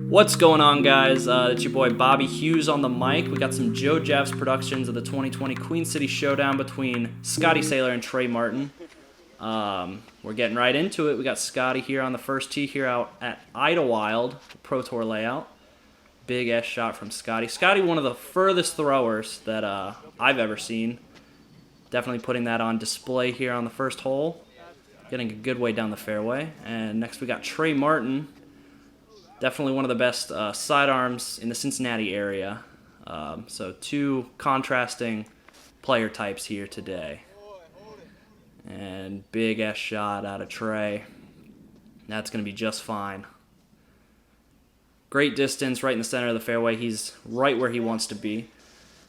What's going on, guys? It's your boy Bobby Hughes on the mic. We got some Joe Javs productions of the 2020 Queen City Showdown between Scottie, Saylor, and Trey Martin. We're getting right into it. We got Scottie here on the first tee here out at Idlewild, the Pro Tour layout. Big S shot from Scottie. Scottie, one of the furthest throwers that I've ever seen. Definitely putting that on display here on the first hole. Getting a good way down the fairway. And next we got Trey Martin. Definitely one of the best sidearms in the Cincinnati area. So two contrasting player types here today. And big S shot out of Trey. That's going to be just fine. Great distance right in the center of the fairway. He's right where he wants to be.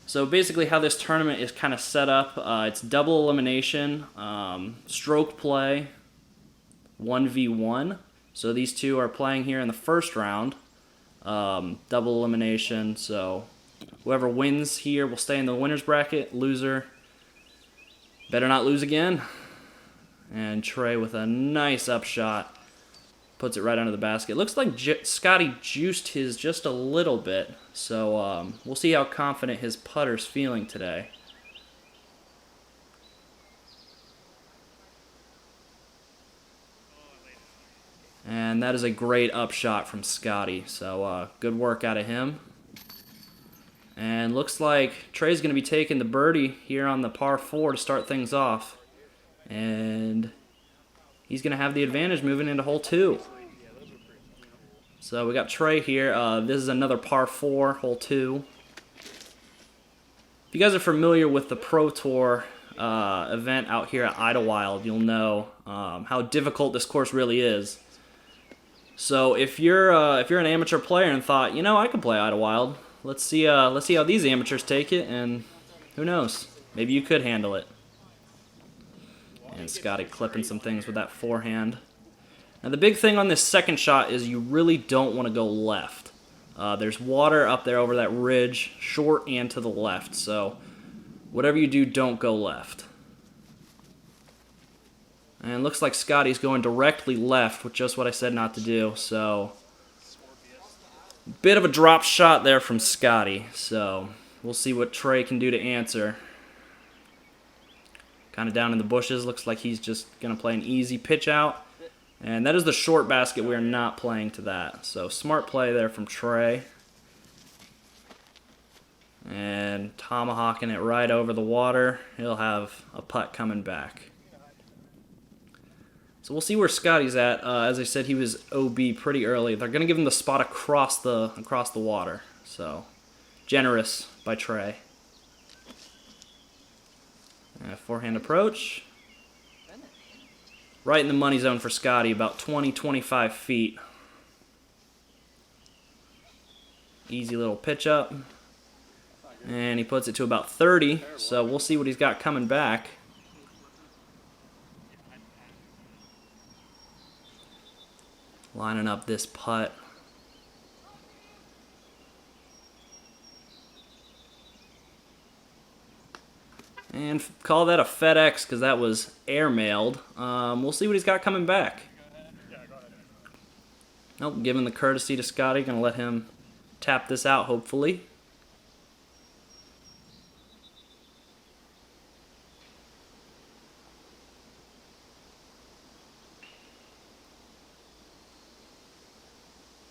So basically how this tournament is kind of set up, it's double elimination, stroke play, 1v1. So these two are playing here in the first round, double elimination. So whoever wins here will stay in the winner's bracket. Loser better not lose again. And Trey with a nice upshot puts it right under the basket. Looks like Scottie juiced his just a little bit. So we'll see how confident his putter's feeling today. And that is a great upshot from Scottie. So good work out of him. And looks like Trey's going to be taking the birdie here on the par 4 to start things off. And he's going to have the advantage moving into hole 2. So we got Trey here. This is another par 4, hole 2. If you guys are familiar with the Pro Tour event out here at Idlewild, you'll know how difficult this course really is. So if you're an amateur player and thought, you know, I could play Idlewild, let's see how these amateurs take it, and who knows, maybe you could handle it. And Scottie clipping some things with that forehand. Now the big thing on this second shot is you really don't want to go left. There's water up there over that ridge, short and to the left. So whatever you do, don't go left. And it looks like Scottie's going directly left, with just what I said not to do. So bit of a drop shot there from Scottie. So we'll see what Trey can do to answer. Kind of down in the bushes. Looks like he's just going to play an easy pitch out. And that is the short basket. We are not playing to that. So smart play there from Trey. And tomahawking it right over the water. He'll have a putt coming back. So we'll see where Scottie's at. As I said, he was OB pretty early. They're going to give him the spot across the water. So generous by Trey. Forehand approach. Right in the money zone for Scottie, about 20-25 feet. Easy little pitch up. And he puts it to about 30, so we'll see what he's got coming back. Lining up this putt. And call that a FedEx because that was airmailed. We'll see what he's got coming back. Nope, giving the courtesy to Scottie. Going to let him tap this out, hopefully.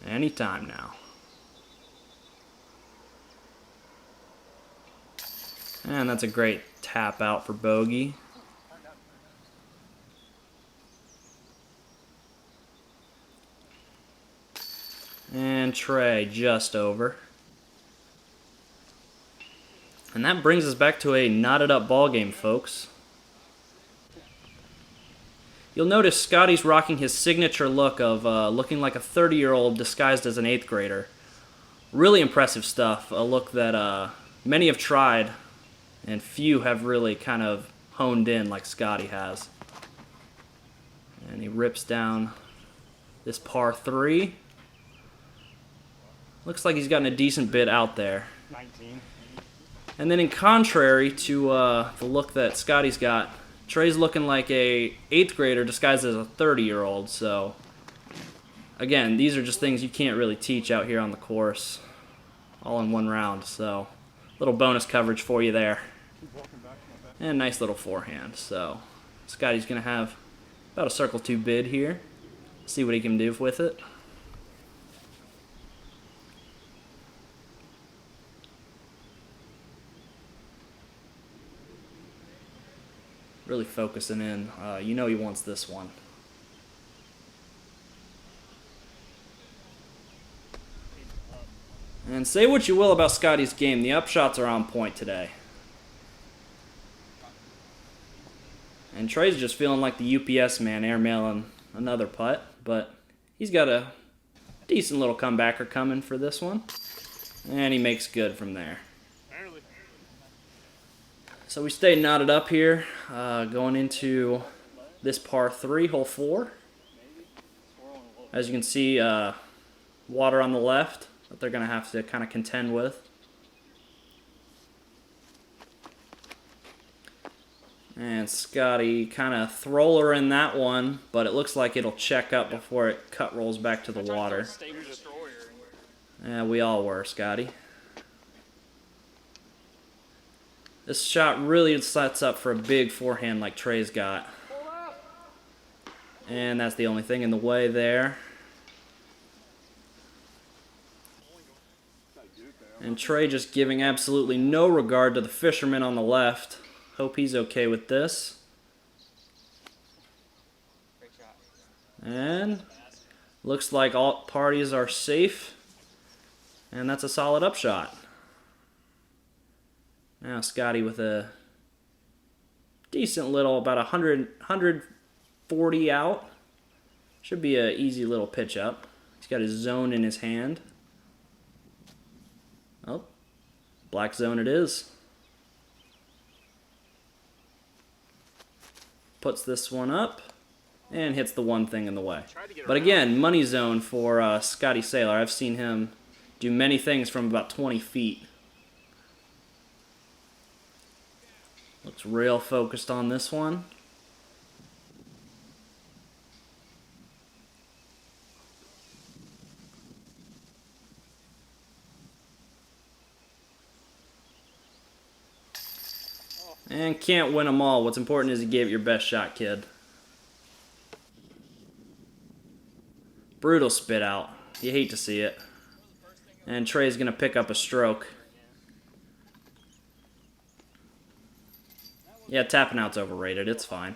Anytime now. And that's a great tap out for bogey. And Trey just over. And that brings us back to a knotted up ball game, folks. You'll notice Scottie's rocking his signature look of looking like a 30-year-old disguised as an 8th grader. Really impressive stuff. A look that many have tried, and few have really kind of honed in like Scottie has. And he rips down this par 3. Looks like he's gotten a decent bit out there. 19. And then in contrary to the look that Scottie's got, Trey's looking like a 8th grader disguised as a 30-year-old, so Again, these are just things you can't really teach out here on the course, all in one round. So, little bonus coverage for you there. And a nice little forehand. So, Scottie's going to have about a circle 2 bid here. See what he can do with it. Really focusing in. You know he wants this one. And say what you will about Scottie's game, the upshots are on point today. And Trey's just feeling like the UPS man airmailing another putt, but he's got a decent little comebacker coming for this one. And he makes good from there. So we stay knotted up here, going into this par 3, hole 4. As you can see, water on the left that they're going to have to kind of contend with. And Scottie kind of thrower in that one, but it looks like it'll check up before it cut rolls back to the water. Yeah, we all were, Scottie. This shot really sets up for a big forehand like Trey's got. And that's the only thing in the way there. And Trey just giving absolutely no regard to the fisherman on the left. Hope he's okay with this. And looks like all parties are safe. And that's a solid upshot. Now Scottie with a decent little, about 140 out. Should be an easy little pitch up. He's got his zone in his hand. Oh, black zone it is. Puts this one up and hits the one thing in the way. But again, money zone for Scottie Saylor. I've seen him do many things from about 20 feet. Looks real focused on this one. And can't win them all. What's important is you gave it your best shot, kid. Brutal spit out. You hate to see it. And Trey's going to pick up a stroke. Yeah, tapping out's overrated. It's fine.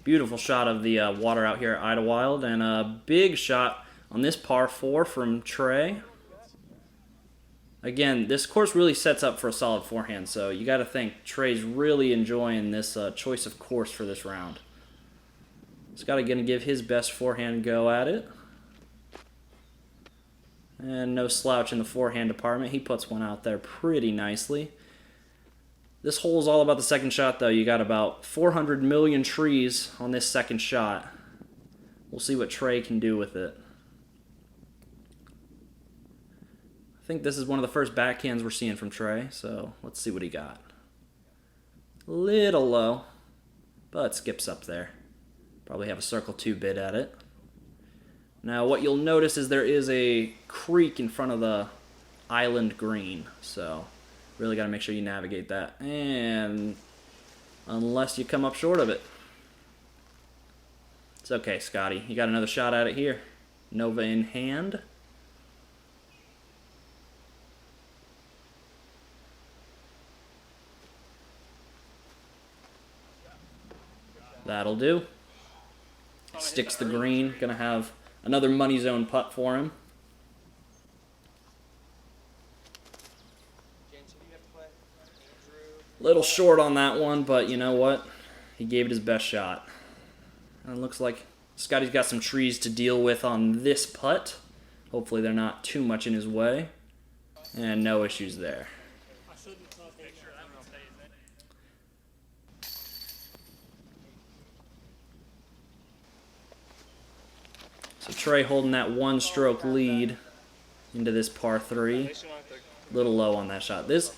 Beautiful shot of the water out here at Idlewild. And a big shot on this par 4 from Trey. Again, this course really sets up for a solid forehand, so you got to think Trey's really enjoying this choice of course for this round. Scottie going to give his best forehand go at it. And no slouch in the forehand department. He puts one out there pretty nicely. This hole is all about the second shot, though. You got about 400 million trees on this second shot. We'll see what Trey can do with it. I think this is one of the first backhands we're seeing from Trey, so let's see what he got. Little low, but skips up there. Probably have a circle 2 bid at it. Now what you'll notice is there is a creek in front of the island green, so really got to make sure you navigate that. And unless you come up short of it. It's okay, Scottie. You got another shot at it here. Nova in hand. That'll do. Sticks the green. Gonna have another money zone putt for him. Little short on that one, but you know what? He gave it his best shot. And it looks like Scottie's got some trees to deal with on this putt. Hopefully they're not too much in his way. And no issues there. So Trey holding that 1-stroke lead into this par 3. A little low on that shot. This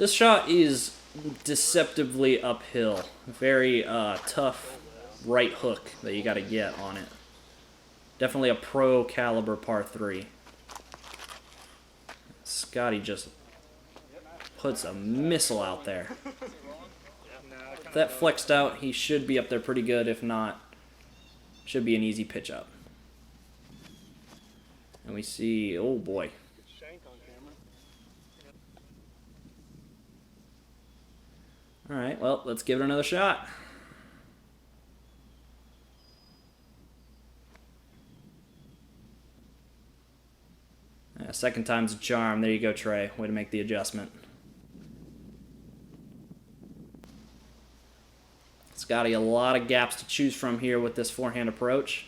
shot is deceptively uphill. Very tough right hook that you got to get on it. Definitely a pro caliber par 3. Scottie just puts a missile out there. If that flexed out, he should be up there pretty good. If not, should be an easy pitch up. And we see, oh boy. All right, well, let's give it another shot. Second time's a charm. There you go, Trey. Way to make the adjustment. Scottie, a lot of gaps to choose from here with this forehand approach.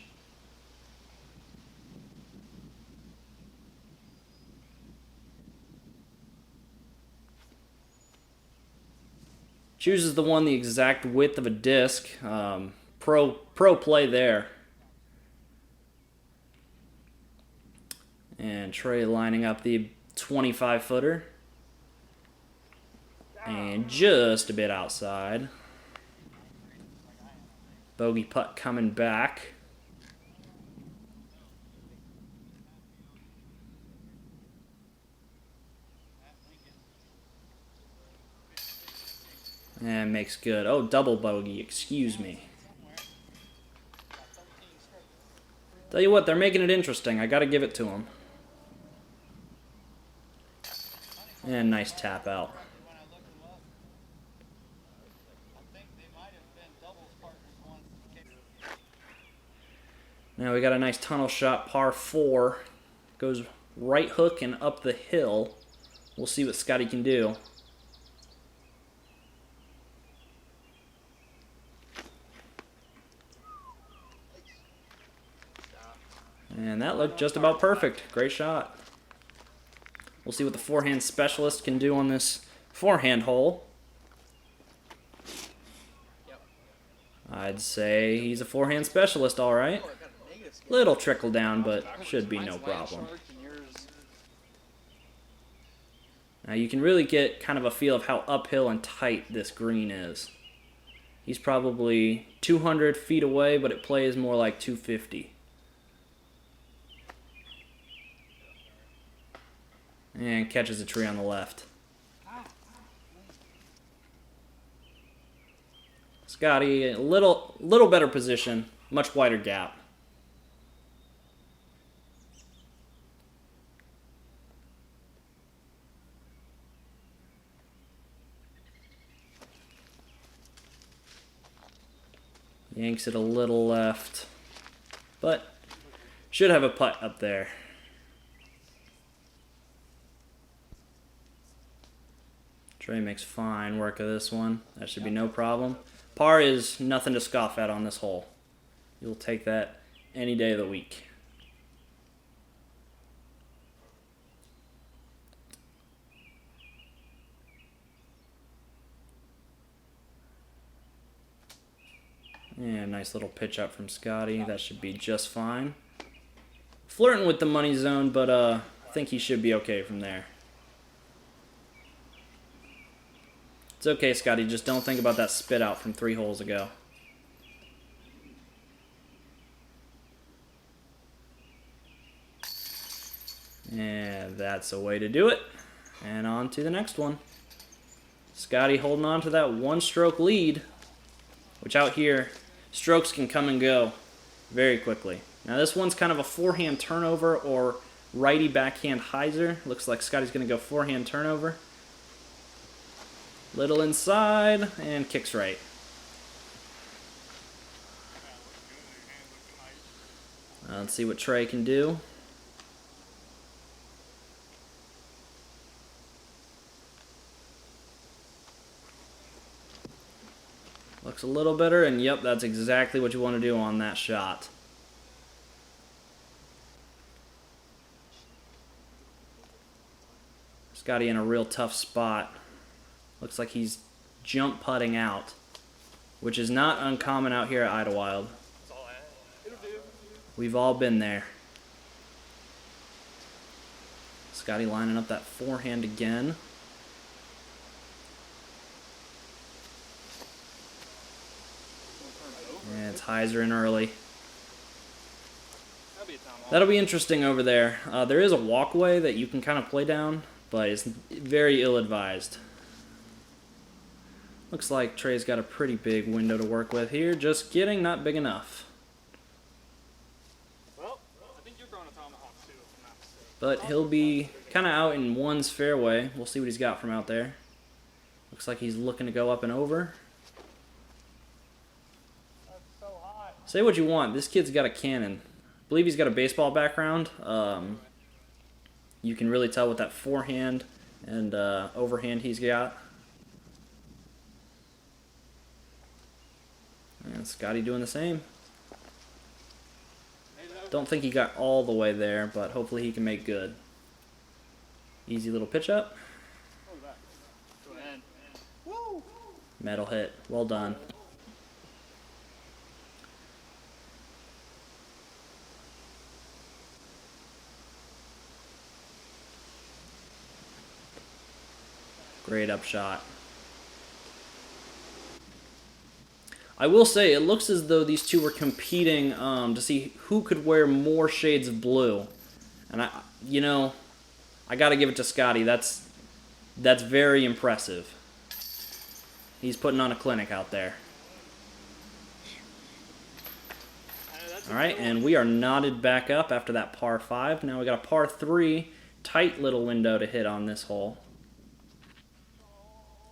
Chooses the one the exact width of a disc. Pro play there. And Trey lining up the 25-footer. And just a bit outside. Bogey putt coming back. And makes good. Oh, double bogey, excuse me. Tell you what, they're making it interesting. I got to give it to them. And nice tap out. Now we got a nice tunnel shot, par 4. Goes right hook and up the hill. We'll see what Scottie can do. And that looked just about perfect. Great shot. We'll see what the forehand specialist can do on this forehand hole. I'd say he's a forehand specialist, all right. Little trickle down, but should be no problem. Now you can really get kind of a feel of how uphill and tight this green is. He's probably 200 feet away, but it plays more like 250. And catches a tree on the left. Scottie, a little better position, much wider gap. Yanks it a little left, but should have a putt up there. Trey makes fine work of this one. That should be no problem. Par is nothing to scoff at on this hole. You'll take that any day of the week. Yeah, nice little pitch up from Scottie. That should be just fine. Flirting with the money zone, but I think he should be okay from there. It's okay, Scottie. Just don't think about that spit out from 3 holes ago. And that's a way to do it. And on to the next one. Scottie holding on to that 1-stroke lead, which out here, strokes can come and go very quickly. Now this one's kind of a forehand turnover or righty backhand hyzer. Looks like Scottie's going to go forehand turnover. Little inside, and kicks right. Let's see what Trey can do. Looks a little better, and yep, that's exactly what you want to do on that shot. Scottie in a real tough spot. Looks like he's jump putting out, which is not uncommon out here at Idlewild. We've all been there. Scottie lining up that forehand again. And it's hyzer in early. That'll be interesting over there. There is a walkway that you can kind of play down, but it's very ill-advised. Looks like Trey's got a pretty big window to work with here. Just kidding, not big enough. Well, I think you're throwing a tomahawk too, if I'm not mistaken. But he'll be kind of out in one's fairway. We'll see what he's got from out there. Looks like he's looking to go up and over. That's so high. Say what you want. This kid's got a cannon. I believe he's got a baseball background. You can really tell with that forehand and overhand he's got. And Scottie doing the same. Don't think he got all the way there, but hopefully he can make good. Easy little pitch up. Metal hit. Well done. Great upshot. I will say, it looks as though these two were competing to see who could wear more shades of blue. And I got to give it to Scottie. That's very impressive. He's putting on a clinic out there. All right, and we are knotted back up after that par 5. Now we got a par 3, tight little window to hit on this hole.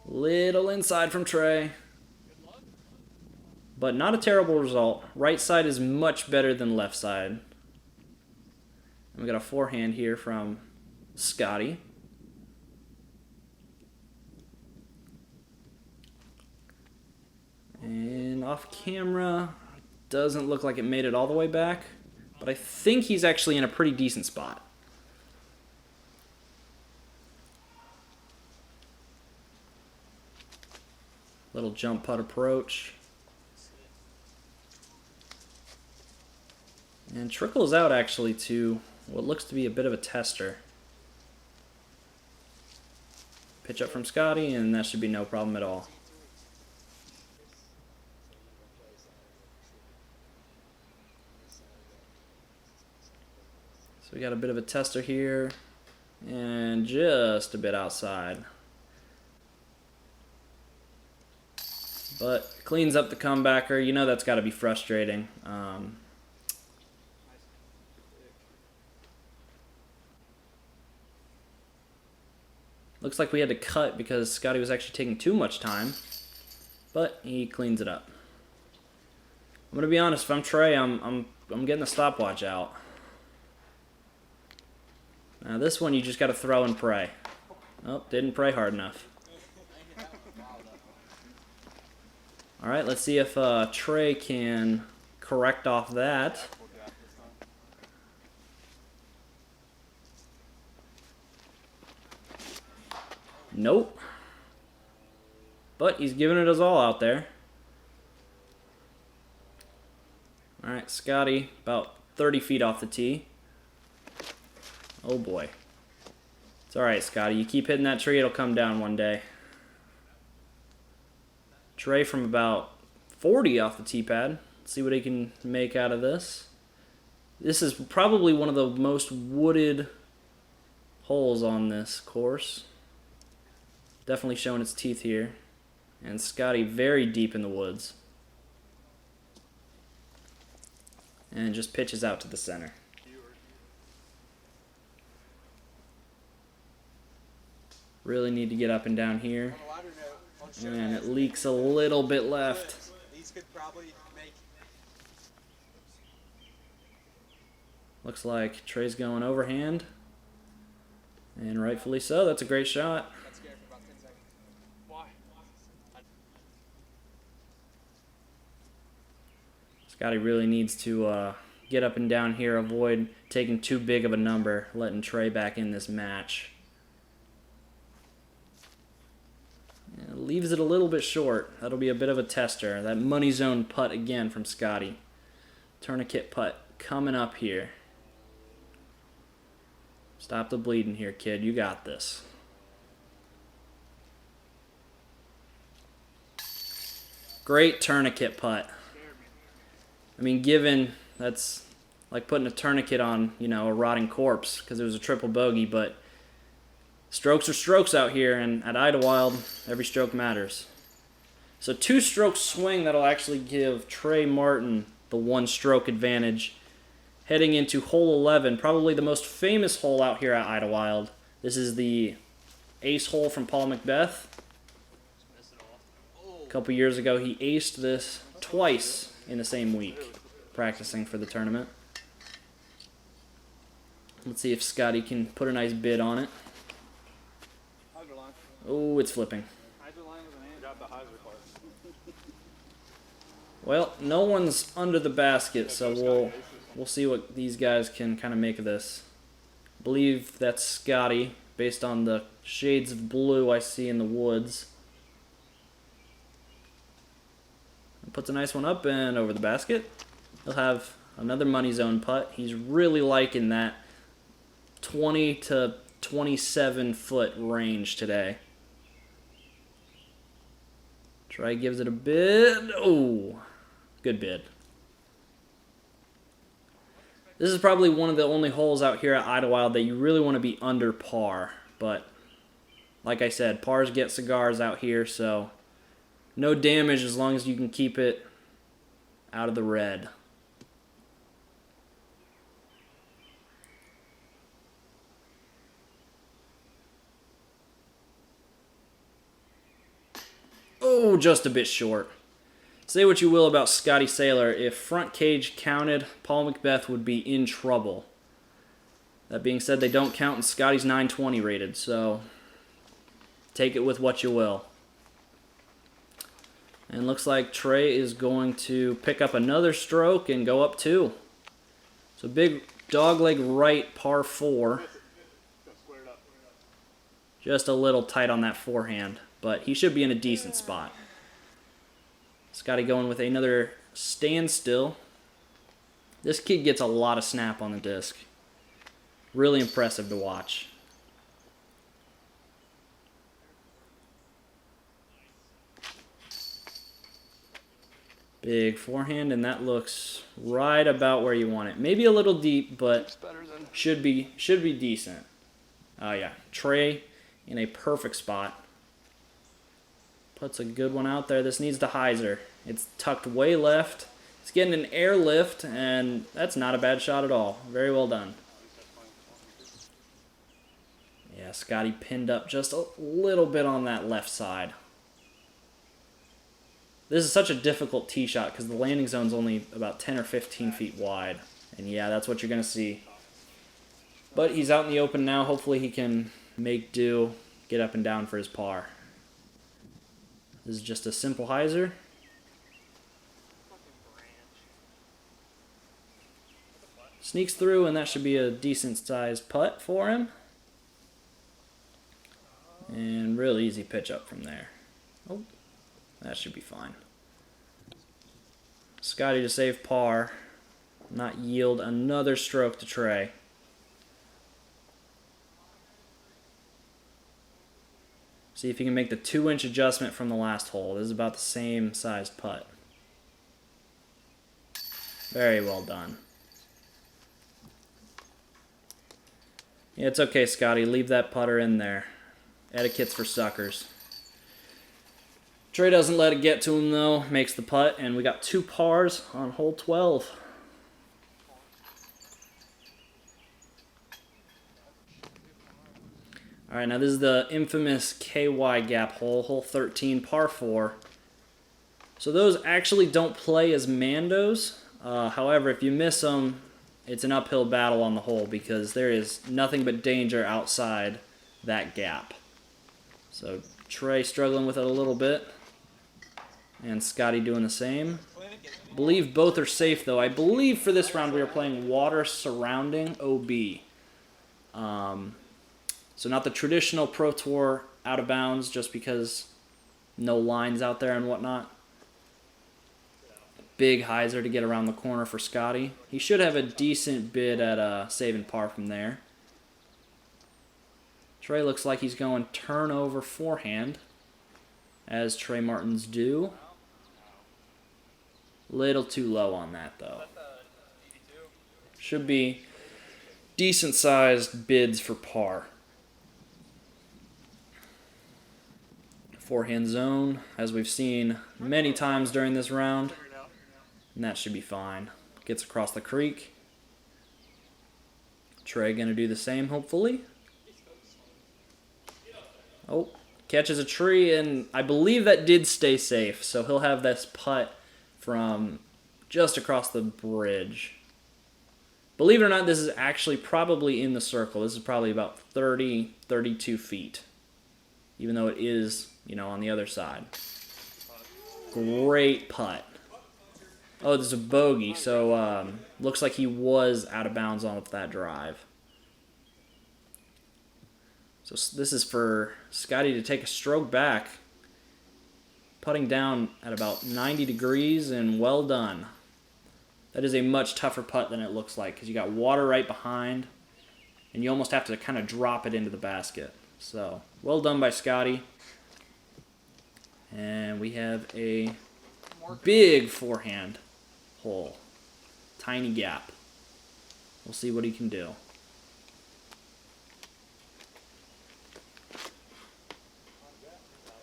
Little inside from Trey. But not a terrible result. Right side is much better than left side. And we got a forehand here from Scottie. And off camera, doesn't look like it made it all the way back. But I think he's actually in a pretty decent spot. Little jump putt approach. And trickles out actually to what looks to be a bit of a tester. Pitch up from Scottie, and that should be no problem at all. So we got a bit of a tester here, and just a bit outside. But cleans up the comebacker. You know that's got to be frustrating. Looks like we had to cut because Scottie was actually taking too much time, but he cleans it up. I'm gonna be honest. If I'm Trey, I'm getting the stopwatch out. Now this one you just got to throw and pray. Oh, didn't pray hard enough. All right, let's see if Trey can correct off that. Nope. But he's giving it his all out there. All right, Scottie, about 30 feet off the tee. Oh boy. It's all right, Scottie. You keep hitting that tree, it'll come down one day. Trey from about 40 off the tee pad. Let's see what he can make out of this. This is probably one of the most wooded holes on this course. Definitely showing its teeth here. And Scottie very deep in the woods. And just pitches out to the center. Really need to get up and down here. And it leaks a little bit left. Looks like Trey's going overhand. And rightfully so. That's a great shot. Scottie really needs to get up and down here, avoid taking too big of a number, letting Trey back in this match. Yeah, leaves it a little bit short. That'll be a bit of a tester. That money zone putt again from Scottie. Tourniquet putt coming up here. Stop the bleeding here, kid. You got this. Great tourniquet putt. I mean, given that's like putting a tourniquet on, you know, a rotting corpse because it was a triple bogey, but strokes are strokes out here, and at Idlewild, every stroke matters. So 2-stroke swing that'll actually give Trey Martin the 1-stroke advantage heading into hole 11, probably the most famous hole out here at Idlewild. This is the ace hole from Paul Macbeth. A couple years ago, he aced this twice in the same week, practicing for the tournament. Let's see if Scottie can put a nice bid on it. Oh, it's flipping. Well, no one's under the basket, so we'll see what these guys can kind of make of this. I believe that's Scottie, based on the shades of blue I see in the woods. Puts a nice one up and over the basket. He'll have another money zone putt. He's really liking that 20 to 27 foot range today. Trey gives it a bid. Oh, good bid. This is probably one of the only holes out here at Idlewild that you really want to be under par. But like I said, pars get cigars out here, so no damage as long as you can keep it out of the red. Oh, just a bit short. Say what you will about Scottie Saylor, if front cage counted, Paul Macbeth would be in trouble. That being said, they don't count, and Scottie's 920 rated, so take it with what you will. And looks like Trey is going to pick up another stroke and go up 2. So big dogleg right par 4. Just a little tight on that forehand, but he should be in a decent spot. Scottie going with another standstill. This kid gets a lot of snap on the disc. Really impressive to watch. Big forehand, and that looks right about where you want it. Maybe a little deep, but should be decent. Oh yeah, Trey in a perfect spot. Puts a good one out there. This needs the hyzer. It's tucked way left. It's getting an air lift, and that's not a bad shot at all. Very well done. Yeah, Scottie pinned up just a little bit on that left side. This is such a difficult tee shot because the landing zone's only about 10 or 15 feet wide. And yeah, that's what you're going to see. But he's out in the open now. Hopefully he can make do, get up and down for his par. This is just a simple hyzer. Sneaks through, and that should be a decent-sized putt for him. And real easy pitch up from there. Oh, that should be fine. Scottie to save par. Not yield another stroke to Trey. See if he can make the 2-inch adjustment from the last hole. This is about the same sized putt. Very well done. Yeah, it's okay, Scottie. Leave that putter in there. Etiquette's for suckers. Trey doesn't let it get to him, though. Makes the putt, and we got 2 pars on hole 12. All right, now this is the infamous KY gap hole, hole 13, par 4. So those actually don't play as Mandos. However, if you miss them, it's an uphill battle on the hole because there is nothing but danger outside that gap. So Trey struggling with it a little bit, and Scottie doing the same. I believe both are safe, though. I believe for this round we are playing water surrounding OB. So not the traditional Pro Tour out of bounds just because no lines out there and whatnot. Big hyzer to get around the corner for Scottie. He should have a decent bid at saving par from there. Trey looks like he's going turnover forehand, as Trey Martins do. Little too low on that, though. Is that the DD2? Should be decent-sized bids for par. Forehand zone, as we've seen many times during this round. And that should be fine. Gets across the creek. Trey gonna do the same, hopefully. Oh, catches a tree, and I believe that did stay safe. So he'll have this putt from just across the bridge. Believe it or not, this is actually probably in the circle. This is probably about 30, 32 feet. Even though it is, you know, on the other side. Great putt. Oh, there's a bogey, so looks like he was out of bounds on that drive. So this is for Scottie to take a stroke back. Putting down at about 90 degrees, and well done. That is a much tougher putt than it looks like, because you got water right behind, and you almost have to kind of drop it into the basket. So, well done by Scottie. And we have a big forehand hole. Tiny gap. We'll see what he can do.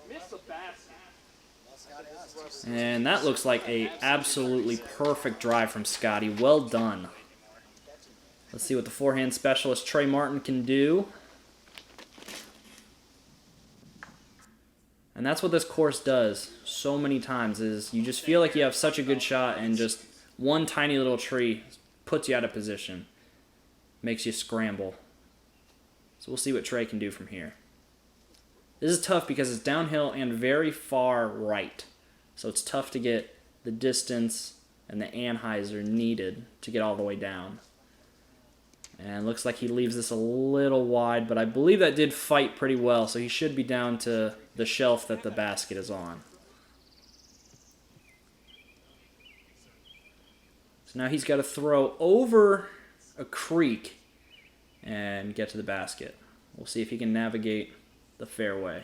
Miss the basket. And that looks like a absolutely perfect drive from Scottie. Well done. Let's see what the forehand specialist Trey Martin can do. And that's what this course does so many times, is you just feel like you have such a good shot, and just one tiny little tree puts you out of position. Makes you scramble. So we'll see what Trey can do from here. This is tough because it's downhill and very far right. So it's tough to get the distance and the anhyzer needed to get all the way down. And looks like he leaves this a little wide, but I believe that did fight pretty well, so he should be down to the shelf that the basket is on. So now he's got to throw over a creek and get to the basket. We'll see if he can navigate the fairway.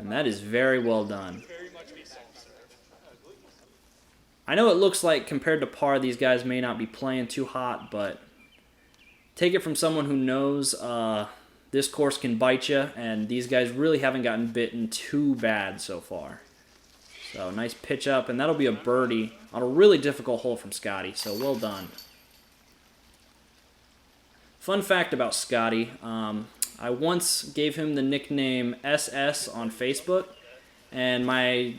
And that is very well done. I know it looks like compared to par, these guys may not be playing too hot, but take it from someone who knows this course can bite you, and these guys really haven't gotten bitten too bad so far. So nice pitch up, and that'll be a birdie on a really difficult hole from Scottie, so well done. Fun fact about Scottie, I once gave him the nickname SS on Facebook, and my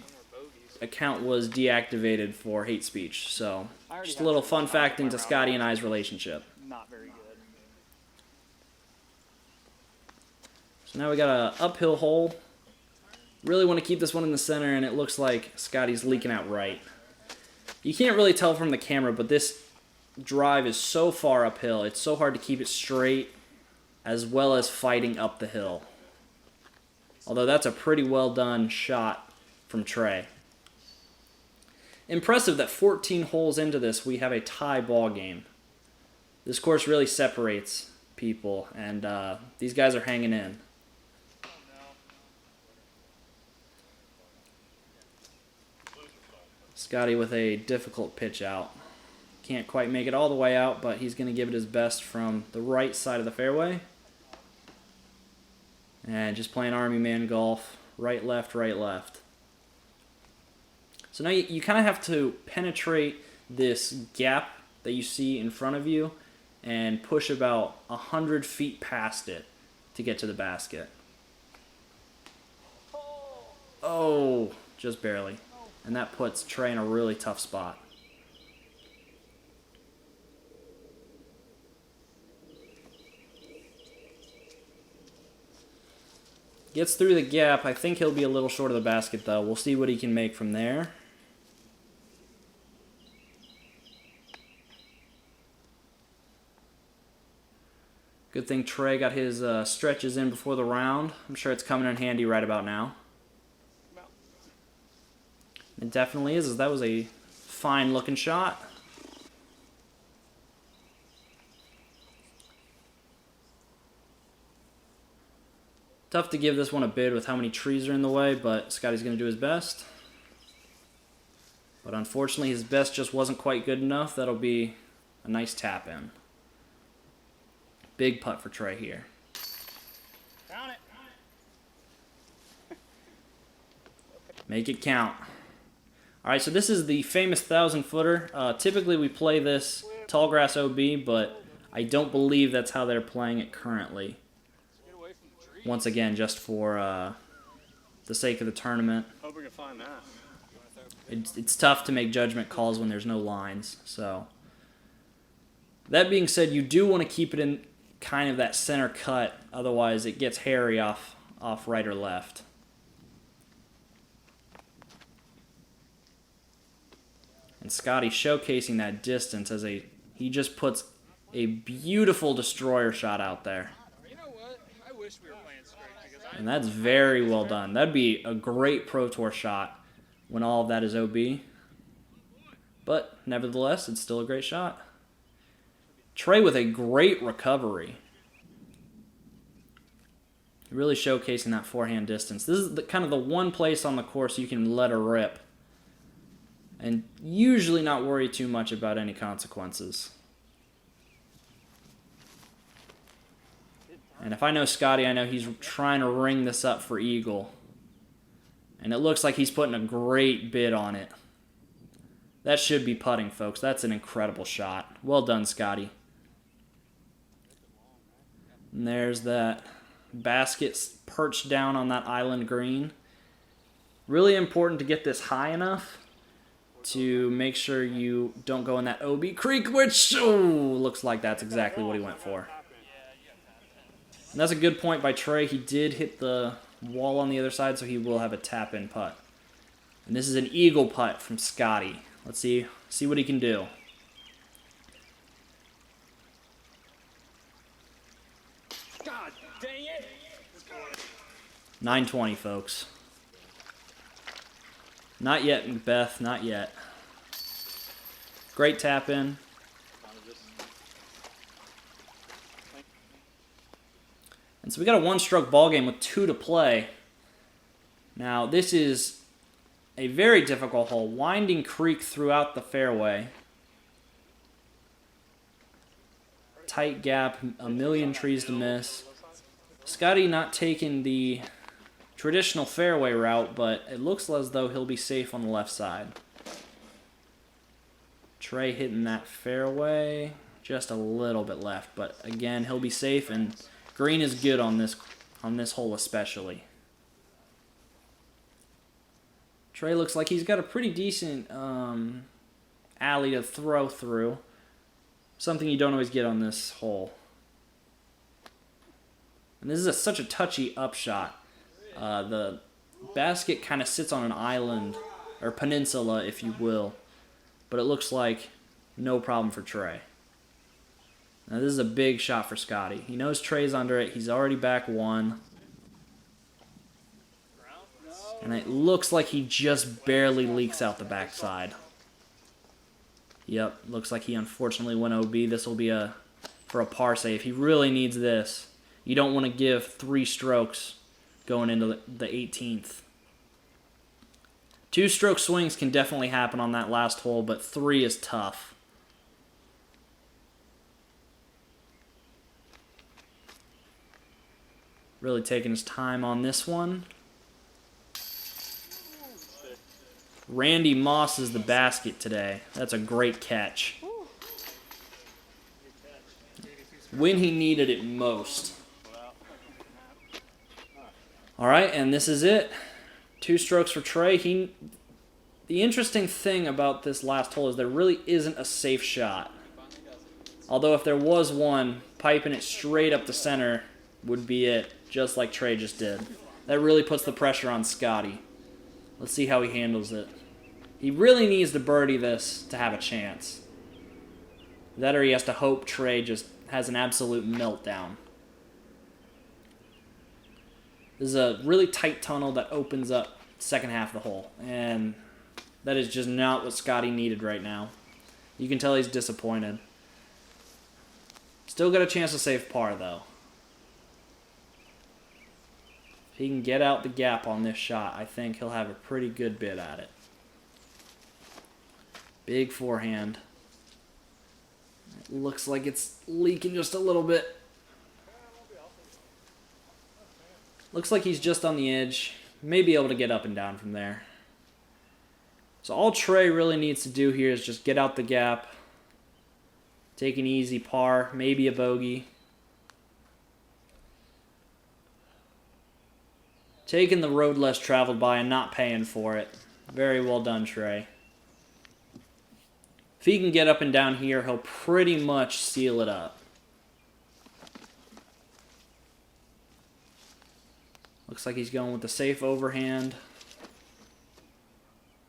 account was deactivated for hate speech. So just a little fun fact into Scottie and I's relationship. Not very good. So now we got an uphill hole. Really want to keep this one in the center, and it looks like Scottie's leaking out right. You can't really tell from the camera, but this drive is so far uphill. It's so hard to keep it straight, as well as fighting up the hill. Although that's a pretty well done shot from Trey. Impressive that 14 holes into this, we have a tie ball game. This course really separates people, and these guys are hanging in. Scottie with a difficult pitch out. Can't quite make it all the way out, but he's going to give it his best from the right side of the fairway. And just playing Army Man golf. Right, left, right, left. So now you kind of have to penetrate this gap that you see in front of you and push about 100 feet past it to get to the basket. Oh, just barely. And that puts Trey in a really tough spot. Gets through the gap. I think he'll be a little short of the basket, though. We'll see what he can make from there. Good thing Trey got his stretches in before the round. I'm sure it's coming in handy right about now. It definitely is, as that was a fine-looking shot. Tough to give this one a bid with how many trees are in the way, but Scotty's going to do his best. But unfortunately, his best just wasn't quite good enough. That'll be a nice tap in. Big putt for Trey here. Count it. Make it count. All right, so this is the famous 1,000-footer. Typically, we play this tall grass OB, but I don't believe that's how they're playing it currently. Get away from the tree. Once again, just for the sake of the tournament. Hope we can find that. It's tough to make judgment calls when there's no lines. So that being said, you do want to keep it in kind of that center cut. Otherwise, it gets hairy off right or left. And Scottie showcasing that distance as he just puts a beautiful destroyer shot out there. You know what? I wish we were playing straight because And that's very well done. That'd be a great Pro Tour shot when all of that is OB. But nevertheless, it's still a great shot. Trey with a great recovery. Really showcasing that forehand distance. This is kind of the one place on the course you can let her rip. And usually not worry too much about any consequences. And if I know Scottie, I know he's trying to ring this up for eagle. And it looks like he's putting a great bid on it. That should be putting, folks. That's an incredible shot. Well done, Scottie. And there's that basket perched down on that island green. Really important to get this high enough to make sure you don't go in that OB creek, which looks like that's exactly what he went for. And that's a good point by Trey. He did hit the wall on the other side, so he will have a tap-in putt. And this is an eagle putt from Scottie. Let's see what he can do. God dang it! 920, folks. Not yet, Macbeth. Not yet. Great tap-in. And so we got a one-stroke ball game with 2 to play. Now, this is a very difficult hole. Winding creek throughout the fairway. Tight gap, a million trees to miss. Scottie not taking the traditional fairway route, but it looks as though he'll be safe on the left side. Trey hitting that fairway, just a little bit left, but again, he'll be safe, and green is good on this hole especially. Trey looks like he's got a pretty decent alley to throw through. Something you don't always get on this hole. And this is such a touchy upshot. The basket kind of sits on an island, or peninsula, if you will. But it looks like no problem for Trey. Now this is a big shot for Scottie. He knows Trey's under it. He's already back 1. And it looks like he just barely leaks out the backside. Yep, looks like he unfortunately went OB. This will be for a par save. He really needs this. You don't want to give 3 strokes going into the 18th. 2-stroke swings can definitely happen on that last hole, but 3 is tough. Really taking his time on this one. Randy Moss is the basket today. That's a great catch. When he needed it most. All right, and this is it. 2 strokes for Trey. The interesting thing about this last hole is there really isn't a safe shot. Although if there was one, piping it straight up the center would be it, just like Trey just did. That really puts the pressure on Scottie. Let's see how he handles it. He really needs to birdie this to have a chance. That or he has to hope Trey just has an absolute meltdown. This is a really tight tunnel that opens up the second half of the hole. And that is just not what Scottie needed right now. You can tell he's disappointed. Still got a chance to save par, though. If he can get out the gap on this shot, I think he'll have a pretty good bit at it. Big forehand. It looks like it's leaking just a little bit. Looks like he's just on the edge. May be able to get up and down from there. So all Trey really needs to do here is just get out the gap. Take an easy par, maybe a bogey. Taking the road less traveled by and not paying for it. Very well done, Trey. If he can get up and down here, he'll pretty much seal it up. Looks like he's going with the safe overhand.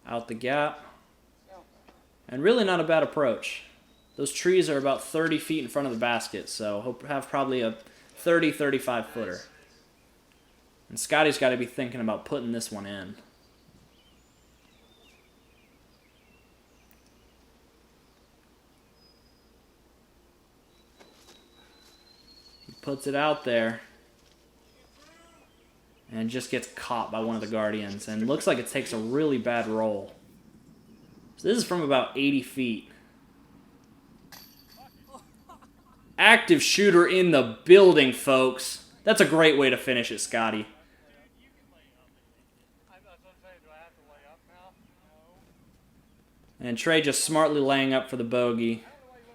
Out the gap. And really not a bad approach. Those trees are about 30 feet in front of the basket, so he'll have probably a 30, 35 footer. And Scottie's got to be thinking about putting this one in. He puts it out there. And just gets caught by one of the Guardians. And looks like it takes a really bad roll. So this is from about 80 feet. Active shooter in the building, folks. That's a great way to finish it, Scottie. And Trey just smartly laying up for the bogey.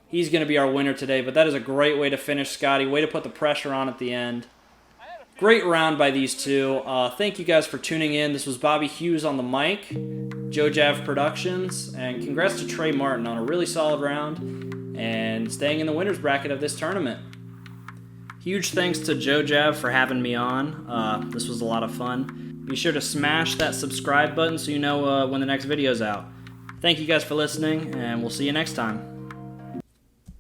He's going to be our winner today, but that is a great way to finish, Scottie. Way to put the pressure on at the end. Great round by these two. Thank you guys for tuning in. This was Bobby Hughes on the mic, Joe Jav Productions, and congrats to Trey Martin on a really solid round and staying in the winner's bracket of this tournament. Huge thanks to Joe Jav for having me on. This was a lot of fun. Be sure to smash that subscribe button so you know when the next video's out. Thank you guys for listening, and we'll see you next time.